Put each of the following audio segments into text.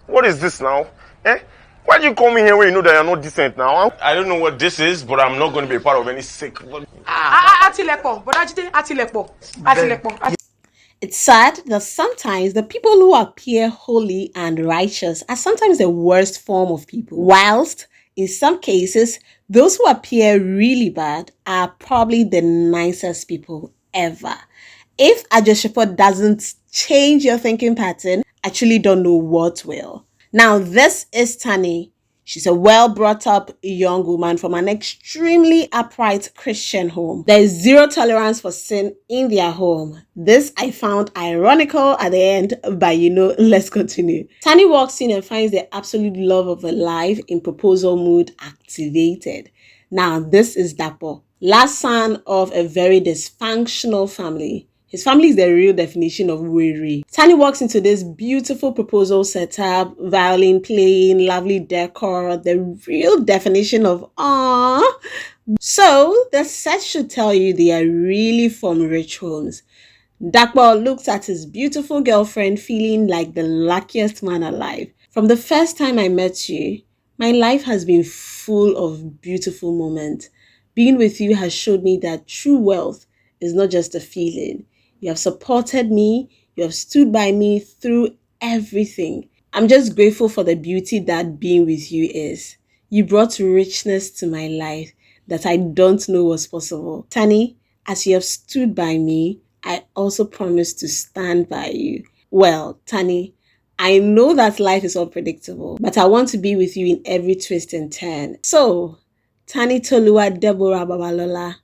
What is this now? Eh? Why do you call me here when you know that you're not decent now? I don't know what this is, but I'm not going to be a part of any sick. It's sad that sometimes the people who appear holy and righteous are sometimes the worst form of people, whilst in some cases, those who appear really bad are probably the nicest people ever. If Ajosepo doesn't change your thinking pattern, I actually don't know what will. Now, this is Tani. She's a well-brought-up young woman from an extremely upright Christian home. There is zero tolerance for sin in their home. This I found ironical at the end, but let's continue. Tani walks in and finds the absolute love of her life in proposal mood activated. Now, this is Dapo, last son of a very dysfunctional family. His family is the real definition of weary. Tani walks into this beautiful proposal setup, violin playing, lovely decor, the real definition of aww. So the set should tell you they are really from rich homes. Dapo looks at his beautiful girlfriend feeling like the luckiest man alive. From the first time I met you, my life has been full of beautiful moments. Being with you has showed me that true wealth is not just a feeling. You have supported me. You have stood by me through everything. I'm just grateful for the beauty that being with you is. You brought richness to my life that I don't know was possible. Tani, as you have stood by me, I also promise to stand by you. Well, Tani, I know that life is unpredictable, but I want to be with you in every twist and turn. So, Tani Toluwa Deborah Babalola,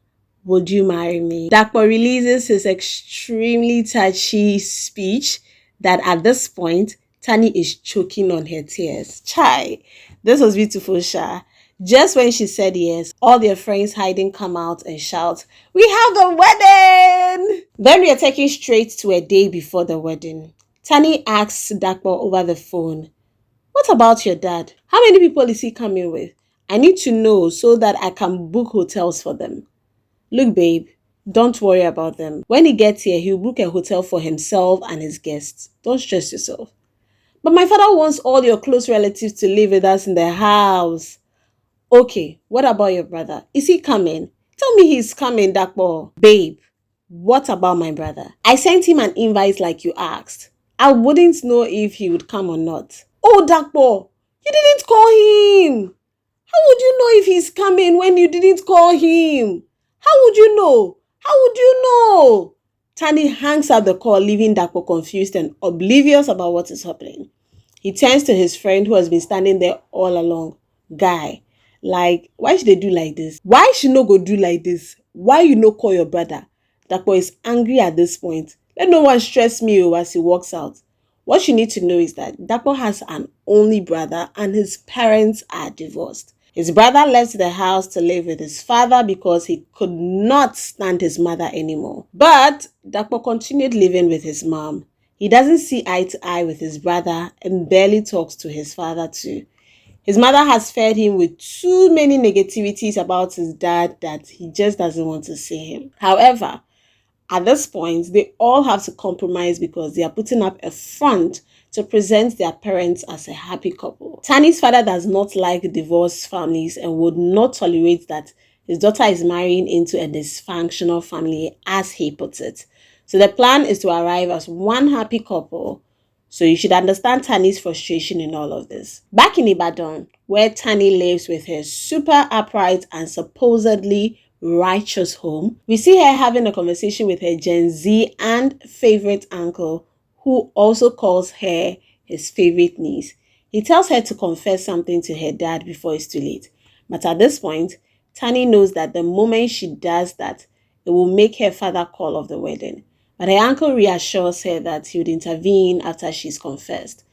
would you marry me? Dapo releases his extremely touchy speech that at this point, Tani is choking on her tears. Chai, this was beautiful, Sha. Just when she said yes, all their friends hiding come out and shout, "We have the wedding!" Then we are taken straight to a day before the wedding. Tani asks Dapo over the phone, "What about your dad? How many people is he coming with? I need to know so that I can book hotels for them." "Look, babe, don't worry about them. When he gets here, he'll book a hotel for himself and his guests. Don't stress yourself." "But my father wants all your close relatives to live with us in the house." "Okay, what about your brother? Is he coming? Tell me he's coming, Dapo." "Babe, what about my brother? I sent him an invite like you asked. I wouldn't know if he would come or not." "Oh, Dapo, you didn't call him. How would you know if he's coming when you didn't call him? How would you know? How would you know?" Tani hangs up the call, leaving Dapo confused and oblivious about what is happening. He turns to his friend who has been standing there all along. "Guy, like, why should they do like this? Why should no go do like this? Why you no call your brother?" Dapo is angry at this point. "Let no one stress me as he walks out." What you need to know is that Dapo has an only brother and his parents are divorced. His brother left the house to live with his father because he could not stand his mother anymore. But Dapo continued living with his mom. He doesn't see eye to eye with his brother and barely talks to his father too. His mother has fed him with too many negativities about his dad that he just doesn't want to see him. However, at this point, they all have to compromise because they are putting up a front to present their parents as a happy couple. Tani's father does not like divorced families and would not tolerate that his daughter is marrying into a dysfunctional family, as he puts it. So the plan is to arrive as one happy couple. So you should understand Tani's frustration in all of this. Back in Ibadan, where Tani lives with her super upright and supposedly righteous home, we see her having a conversation with her Gen Z and favorite uncle, who also calls her his favorite niece. He tells her to confess something to her dad before it's too late. But at this point, Tani knows that the moment she does that, it will make her father call off the wedding. But her uncle reassures her that he would intervene after she's confessed.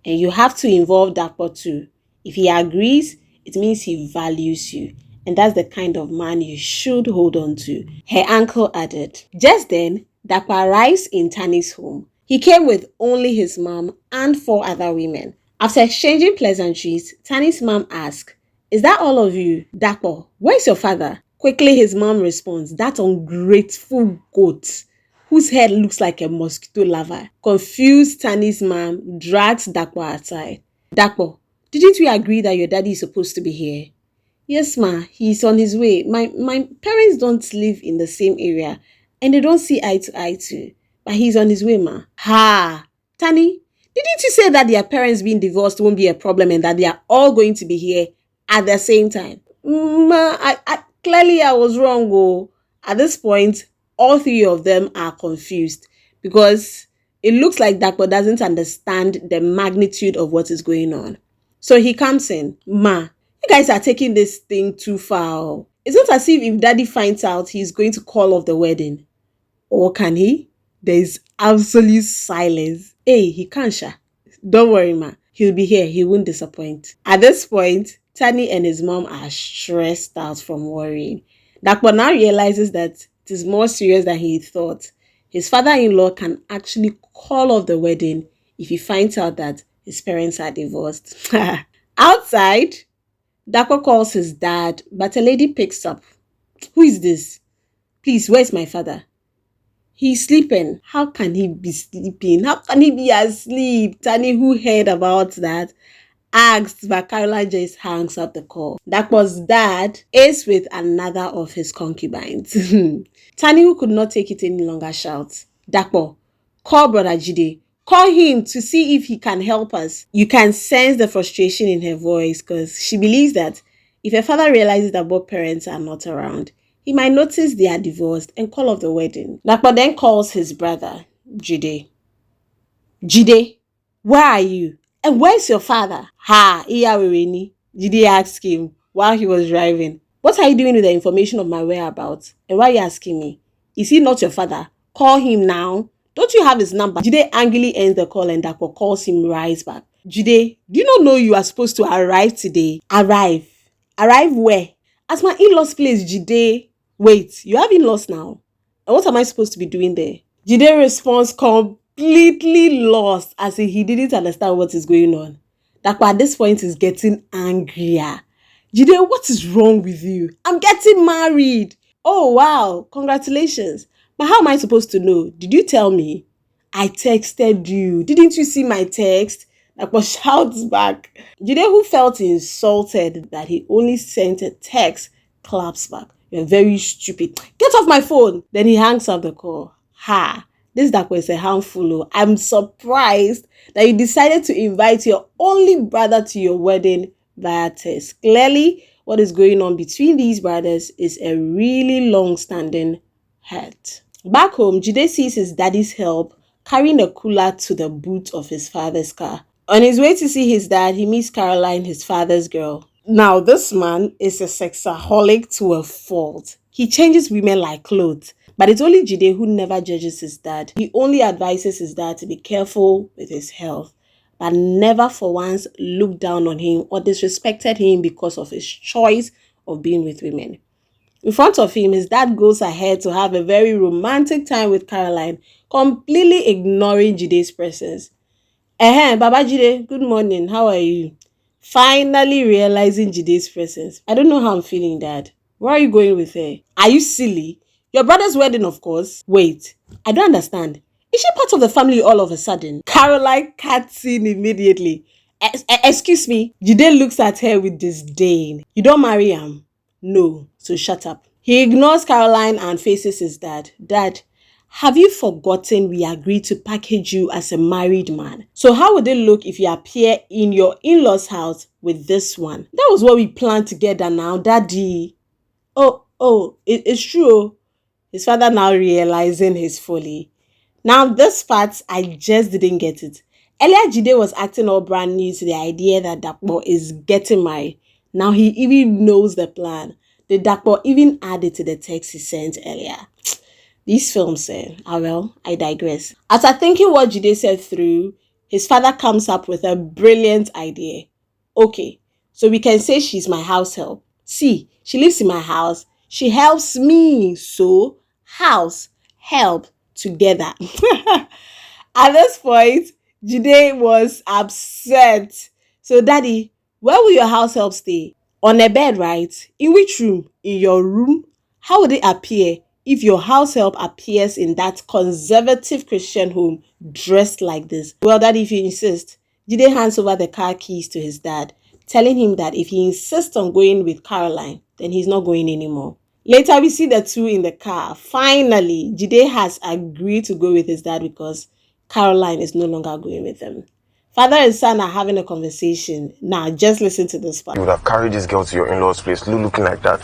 And you have to involve Dapo too. If he agrees, it means he values you. And that's the kind of man you should hold on to, her uncle added. Just then, Dapo arrives in Tani's home. He came with only his mom and 4 other women. After exchanging pleasantries, Tani's mom asks, "Is that all of you? Dapo, where's your father?" Quickly, his mom responds, "That ungrateful goat." whose head looks like a mosquito larva. Confused Tani's mom drags Dapo outside. Dapo, didn't we agree that your daddy is supposed to be here? Yes, ma, he's on his way. My parents don't live in the same area and they don't see eye to eye too. But he's on his way, ma. Ha! Tani, didn't you say that their parents being divorced won't be a problem and that they are all going to be here at the same time? Ma, clearly I was wrong. Oh. At this point, all three of them are confused because it looks like Dapo doesn't understand the magnitude of what is going on. So he comes in. Ma, you guys are taking this thing too far. It's not as if daddy finds out he's going to call off the wedding. Or can he? There is absolute silence. Hey, he can't, sha. Don't worry, ma. He'll be here. He won't disappoint. At this point, Tani and his mom are stressed out from worrying. Dapo now realizes that it is more serious than he thought. His father-in-law can actually call off the wedding if he finds out that his parents are divorced. Outside, Dapo calls his dad, but a lady picks up. Who is this? Please, where's my father? He's sleeping. How can he be sleeping? How can he be asleep? Tani, who heard about that, asked, but Caroline just hangs up the call. Dapo's dad is with another of his concubines. Tani, who could not take it any longer, shouts, Dapo, call brother Jide. Call him to see if he can help us. You can sense the frustration in her voice because she believes that if her father realizes that both parents are not around, he might notice they are divorced and call off the wedding. Dapo then calls his brother, Jide. Jide, where are you? And where's your father? Ha, Iyawereni. Jide asked him while he was driving. What are you doing with the information of my whereabouts? And why are you asking me? Is he not your father? Call him now. Don't you have his number? Jide angrily ends the call and Dapo calls him right back. Jide, do you not know you are supposed to arrive today? Arrive? Arrive where? At my in-laws place, Jide. Wait, you have in-laws now? And what am I supposed to be doing there? Jide responds completely lost as if he didn't understand what is going on. Dapo at this point is getting angrier. Jide, what is wrong with you? I'm getting married. Oh, wow. Congratulations. But how am I supposed to know? Did you tell me? I texted you. Didn't you see my text? Dapo shouts back. Jide, who felt insulted that he only sent a text, claps back. You're very stupid. Get off my phone. Then he hangs up the call. Ha. This Dapo is a handful. I'm surprised that you decided to invite your only brother to your wedding via text. Clearly, what is going on between these brothers is a really long-standing hurt. Back home, Jide sees his daddy's help carrying a cooler to the boot of his father's car. On his way to see his dad, he meets Caroline, his father's girl. Now, this man is a sexaholic to a fault. He changes women like clothes. But it's only Jide who never judges his dad. He only advises his dad to be careful with his health, but never for once looked down on him or disrespected him because of his choice of being with women. In front of him, his dad goes ahead to have a very romantic time with Caroline, completely ignoring Jide's presence. Baba Jide, good morning, how are you? Finally realizing Jide's presence. I don't know how I'm feeling, Dad. Where are you going with her? Are you silly? Your brother's wedding, of course. Wait, I don't understand. Is she part of the family all of a sudden? Caroline cuts in immediately. Excuse me. Jide looks at her with disdain. You don't marry him? No, so shut up. He ignores Caroline and faces his dad. Dad, have you forgotten we agreed to package you as a married man? So how would it look if you appear in your in-laws' house with this one? That was what we planned together now, Daddy. It's true. His father now realizing his folly. Now this part, I just didn't get it. Earlier, Jide was acting all brand new to the idea that Dapo is getting married. Now he even knows the plan. The Dapo even added to the text he sent earlier. These films, well, I digress. After thinking what Jide said through, his father comes up with a brilliant idea. Okay, so we can say she's my house help. See, she lives in my house. She helps me. So, house, help, together. At this point, Jide was upset. So, Daddy, where will your house help stay? On a bed, right? In which room? In your room? How would it appear? if your house help appears in that conservative Christian home dressed like this. Well, Daddy, if you insist, Jide hands over the car keys to his dad, telling him that if he insists on going with Caroline, then he's not going anymore. Later, we see the two in the car. Finally, Jide has agreed to go with his dad because Caroline is no longer going with him. Father and son are having a conversation. Now, just listen to this part. You would have carried this girl to your in-laws' place looking like that.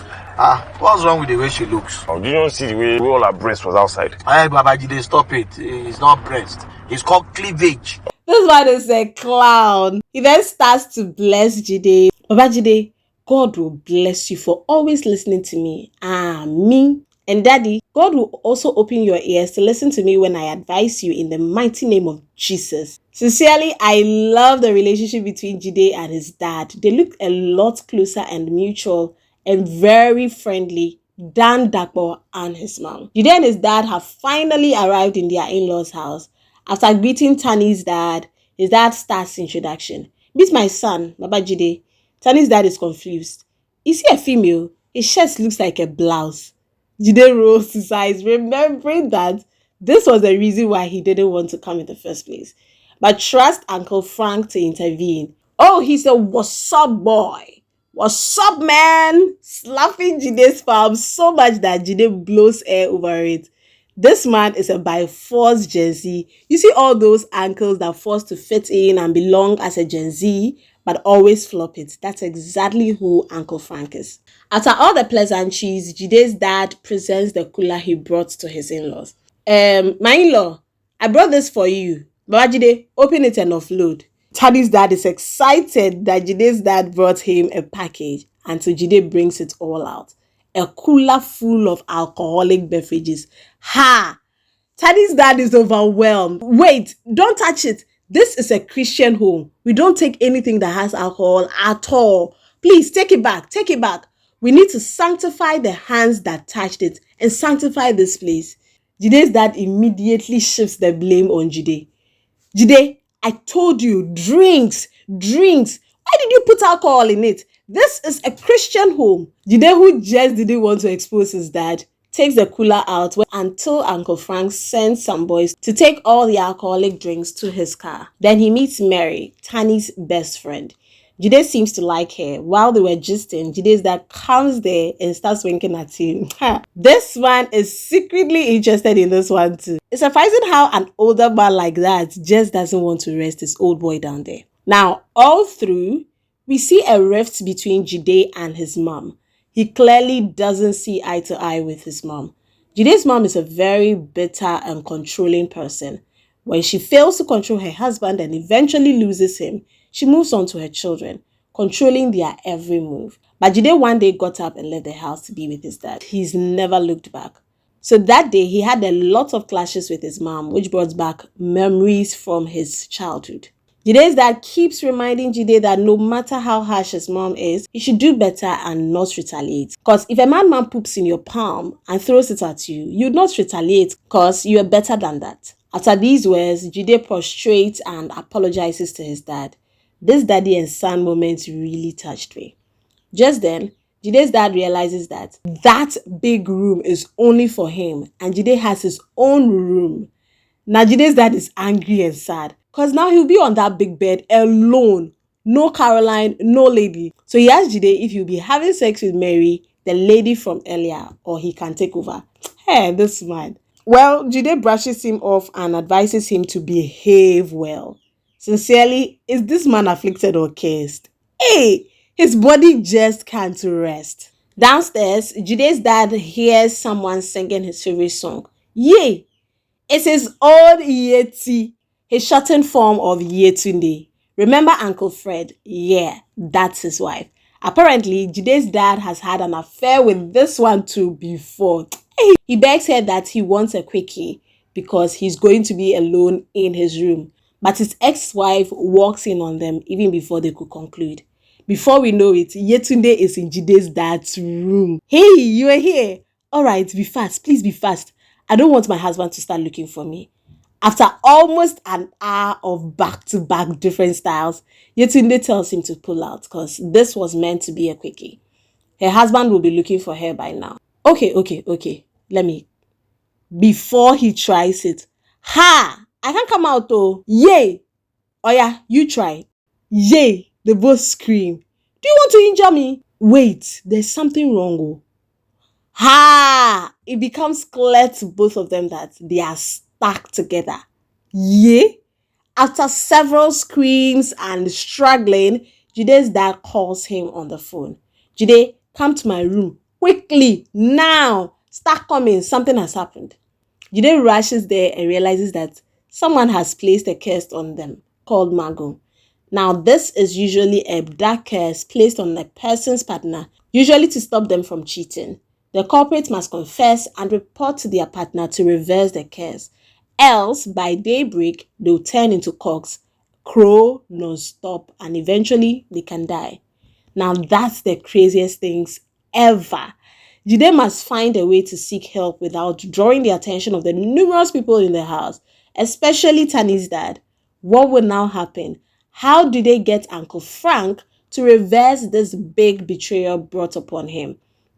What's wrong with the way she looks? Oh, did you not see the way all her breast was outside? Hey, Baba Jide, stop it. It's not breast. It's called cleavage. This one is a clown. He then starts to bless Jide. Baba Jide, God will bless you for always listening to me. Me. And Daddy, God will also open your ears to listen to me when I advise you in the mighty name of Jesus. Sincerely, I love the relationship between Jide and his dad. They look a lot closer and mutual and very friendly than Dapo and his mom. Jide and his dad have finally arrived in their in-laws' house. After greeting Tani's dad, his dad starts introduction. Meet my son, Baba Jide. Tani's dad is confused. Is he a female? His shirt looks like a blouse. Jide rolls his eyes, remembering that this was the reason why he didn't want to come in the first place. But trust Uncle Frank to intervene. Oh, he's a what's up boy. What's up, man? Slapping Jide's palm so much that Jide blows air over it. This man is a by force Gen Z. You see all those ankles that force to fit in and belong as a Gen Z, but always flop it. That's exactly who Uncle Frank is. After all the pleasantries, Jide's dad presents the cooler he brought to his in-laws. My in-law, I brought this for you. Baba Jide, open it and offload. Tani's dad is excited that Jide's dad brought him a package, and so Jide brings it all out. A cooler full of alcoholic beverages. Ha! Tani's dad is overwhelmed. Wait, don't touch it. This is a Christian home. We don't take anything that has alcohol at all. Please take it back. Take it back. We need to sanctify the hands that touched it and sanctify this place. Jide's dad immediately shifts the blame on Jide. Jide, I told you, drinks. Why did you put alcohol in it? This is a Christian home. Jide, who just didn't want to expose his dad, takes the cooler out until Uncle Frank sends some boys to take all the alcoholic drinks to his car. Then he meets Mary, Tani's best friend. Jide seems to like her. While they were gisting, Jide's dad comes there and starts winking at him. This one is secretly interested in this one too. It's surprising how an older man like that just doesn't want to rest his old boy down there. Now, all through, we see a rift between Jide and his mom. He clearly doesn't see eye to eye with his mom. Jide's mom is a very bitter and controlling person. When she fails to control her husband and eventually loses him, she moves on to her children, controlling their every move. But Jide one day got up and left the house to be with his dad. He's never looked back. So that day, he had a lot of clashes with his mom, which brought back memories from his childhood. Jide's dad keeps reminding Jide that no matter how harsh his mom is, he should do better and not retaliate. Because if a man poops in your palm and throws it at you, you'd not retaliate because you are better than that. After these words, Jide prostrates and apologizes to his dad. This daddy and son moment really touched me. Just then, Jide's dad realizes that big room is only for him and Jide has his own room. Now Jide's dad is angry and sad because now he'll be on that big bed alone. No Caroline, no lady. So he asked Jide if he'll be having sex with Mary, the lady from earlier, or he can take over. Hey, this man. Well, Jide brushes him off and advises him to behave well. Sincerely, is this man afflicted or cursed? Hey, his body just can't rest. Downstairs, Jide's dad hears someone singing his favorite song. Yay! It's his old Yeti, his shortened form of Yetunde. Remember Uncle Fred? Yeah, that's his wife. Apparently, Jide's dad has had an affair with this one too before. He begs her that he wants a quickie because he's going to be alone in his room. But his ex-wife walks in on them even before they could conclude. Before we know it, Yetunde is in Jide's dad's room. Hey, you are here. All right, be fast. Please be fast. I don't want my husband to start looking for me. After almost an hour of back-to-back different styles, Yetunde tells him to pull out because this was meant to be a quickie. Her husband will be looking for her by now. Okay. Let me, before he tries it. Ha! I can't come out though. Yay! Oh yeah, you try. Yay! They both scream. Do you want to injure me? Wait, there's something wrong. Oh. Ha! It becomes clear to both of them that they are stuck together. Yay! After several screams and struggling, Jide's dad calls him on the phone. Jide, come to my room. Quickly, now. Start coming. Something has happened. Jide rushes there and realizes that someone has placed a curse on them called magun. Now, this is usually a dark curse placed on a person's partner, usually to stop them from cheating. The culprit must confess and report to their partner to reverse the curse. Else, by daybreak, they'll turn into cocks, crow non-stop, and eventually they can die. Now, that's the craziest things ever. Jide must find a way to seek help without drawing the attention of the numerous people in the house, especially Tani's dad. What will now happen? How do they get Uncle Frank to reverse this big betrayal brought upon him?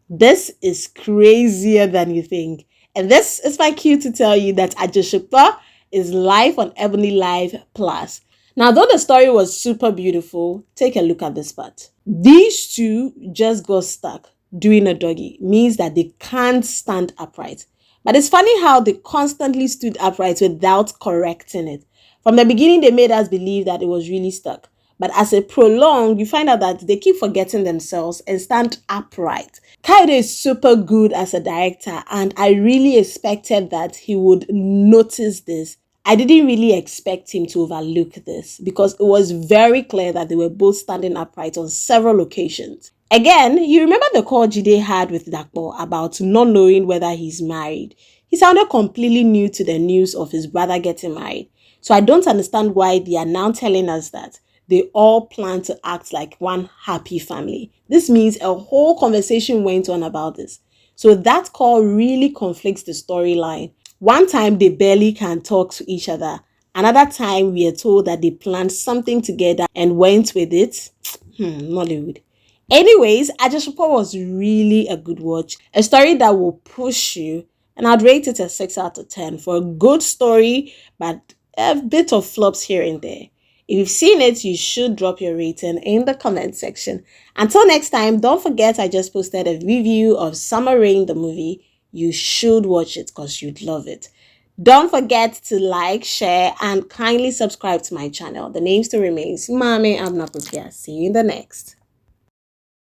This is crazier than you think. And this is my cue to tell you that Ajosepo is live on Ebony Live Plus. Now, though the story was super beautiful, take a look at this part. These two just got stuck doing a doggy. Means that they can't stand upright. But it's funny how they constantly stood upright without correcting it. From the beginning, they made us believe that it was really stuck. But as it prolonged, you find out that they keep forgetting themselves and stand upright. Kaide is super good as a director, and I really expected that he would notice this. I didn't really expect him to overlook this because it was very clear that they were both standing upright on several occasions. Again, you remember the call Jide had with Dapo about not knowing whether he's married. He sounded completely new to the news of his brother getting married. So I don't understand why they are now telling us that they all plan to act like one happy family. This means a whole conversation went on about this. So that call really conflicts the storyline. One time they barely can talk to each other. Another time we are told that they planned something together and went with it. Nollywood. Anyways, Ajosepo was really a good watch. A story that will push you. And I'd rate it a 6 out of 10 for a good story, but a bit of flops here and there. If you've seen it, you should drop your rating in the comment section. Until next time, don't forget I just posted a review of Summer Rain, the movie. You should watch it because you'd love it. Don't forget to like, share, and kindly subscribe to my channel. The name still remains Mame Abnapopia. See you in the next.